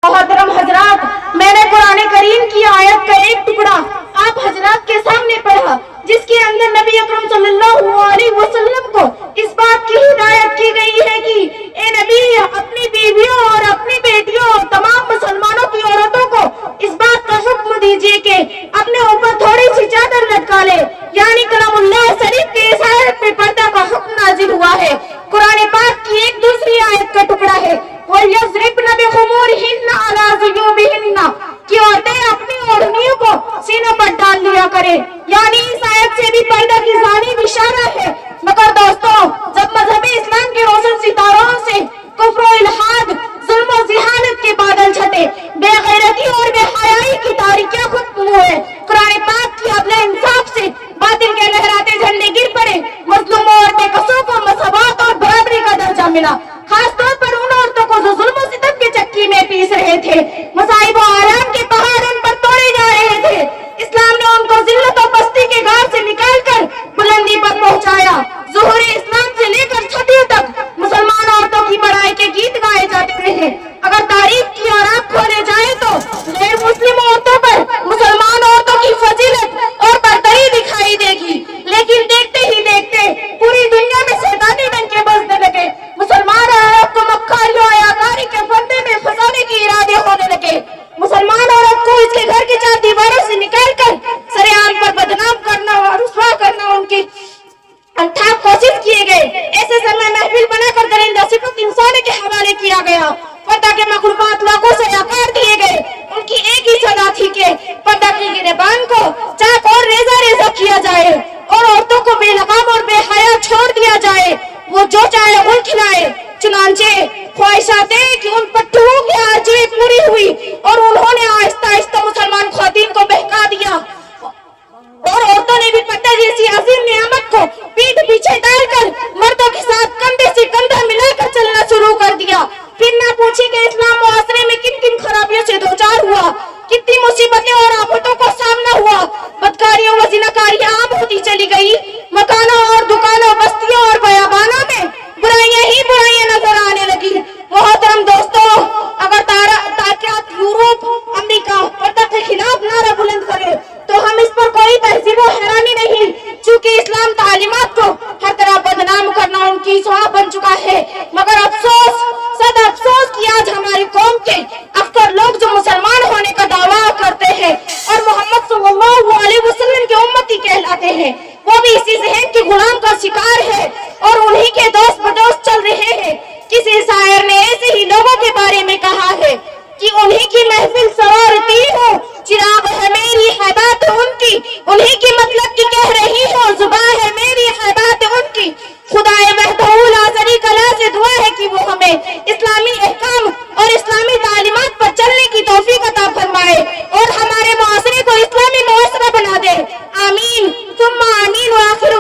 मोहतरम हजरात, मैंने कुरान करीम की आयत का एक टुकड़ा आप हजरात के सामने पढ़ा, जिसके अंदर नबी अकरम सल्लल्लाहु अलैहि वसल्लम को इस बात की हिदायत की गई है कि ए नबी, अपनी बीवियों और अपनी बेटियों और तमाम मुसलमानों की औरतों को इस बात का हुक्म दीजिए कि अपने ऊपर थोड़ी सी चादर लटका ले, यानी कलामुल्लाह शरीफ के इस आयत पे पर्दा का हुक्म नाजिल हुआ है। कुरान पाक की एक दूसरी आयत का टुकड़ा है, वयज़रिबन बिखुमूरिहिन्ना अला जुयूबिहिन्ना, कि औरतें अपनी ओढ़नियों को सीनों पर डाल लिया करे, यानी इस आयत से भी पर्दा की जानिब इशारा है। मगर दोस्तों, जब मजहबी इस्लाम के रोशन सितारों से कुफ्र और इल्हाद, जुल्म और जिहालत के बादल छटे, बेगैरती और बेहयाई की तारीकियां खत्म हुए, कुरान पाक की अदल इंसाफ से बातिल के लहराते झंडे गिर पड़े, मजलूमों और बेकसों को मसवात और बराबरी का दर्जा मिला, खास तौर पर उन औरतों को जो जुल्म और सितम की चक्की में पीस रहे थे, मसाइब और आराम के पहाड़ उन पर तोड़े जा रहे थे। इस्लाम ने उनको जिल्लत और पस्ती के घाट से निकालकर बुलंदी पर पहुंचाया। ज़ुहूर इस्लाम से लेकर छठवीं तक मुसलमान औरतों की बड़ाई के गीत गाए जाते रहे। अगर तारीख की और आँख खोले जाए तो गैर मुस्लिम औरतों पर मुसलमान औरतों की फजीलत और बरतरी दिखाई देगी, लेकिन देखते ही देखते पूरी दुनिया में शैतानी डंके बजने लगे। मुसलमान औरत को मक्खारियों और याकारी के फंदे में फंसाने के इरादे होने लगे। मुसलमान औरत को इसके घर के चार दीवारों से निकालकर सरेआम पर बदनाम करना और रुसवा करना उनकी अनथाक कोशिश किए गए। ऐसे समय महफिल बनाकर दरिंदा सिफत इंसान के हवाले किया गया। पर्दा के मखलूकात लाखों से आकार दिए गए। उनकी एक ही सदा थी कि पर्दा की गिरबान को चाक और रेजा रेजा किया जाए और औरतों को बेलगाम और बेहया छोड़ दिया जाए, वो जो चाहे उन खिलाए। चुनांचे ख्वाहिशातें कि उन पट्टुओं की आरज़ुएं पूरी हुई और उन्होंने आहिस्ता आहिस्ता मुसलमान ख्वातीन को बहका दिया और औरतों ने भी पर्दा जैसी अजीम नियामत को पीठ पीछे डालकर मर्दों के साथ कंधे से कंधा मिलाकर चलना शुरू कर दिया। फिर ना पूछी कि इस्लाम मुआसरे में किन किन खराबियों से दो चार हुआ, कितनी मुसीबतें और आफतों का सामना हुआ। बदकारियों व जिनाकारियां आम होती चली गई। मकानों और दुकानों, बस्तियों और बयाबानों में बुराइयां ही बुराइयां नजर आने लगी। मोहतरम दोस्तों, अगर ताकत यूरोप, अमेरिका पर्दा के खिलाफ नारा बुलंद करे तो हम इस पर कोई तहजीब और हैरानी नहीं, चूंकि इस्लाम तालीमात को हर तरह बदनाम करना उनकी स्वाब बन चुका है। मगर अफसोस, सद अफसोस कि आज हमारी कौम के अक्सर लोग जो मुसलमान होने का दावा करते हैं और मोहम्मद सल्लल्लाहु अलैहि वसल्लम के उम्मती कहलाते हैं, वो भी इसी जहन के गुलाम का शिकार है और उन्हीं के दोस्त बदोस्त चल रहे हैं। किसी शायर ने ऐसे ही लोगों के बारे में कहा है कि उन्हीं की महफिल सवारती हूँ, चिराग है मेरी है बात उनकी, उन्हीं की मतलब की कह रही हूँ, जुबान है मेरी है बात उनकी। खुदाए वहदहू ला शरीका लह से दुआ है कि वो हमें इस्लामी अहकाम और इस्लामी तालीमात पर चलने की तौफीक अता फरमाए और हमारे मुआशरे को इस्लामी मुआशरा बना दे। आमीन सुम्मा आमीन व आखिर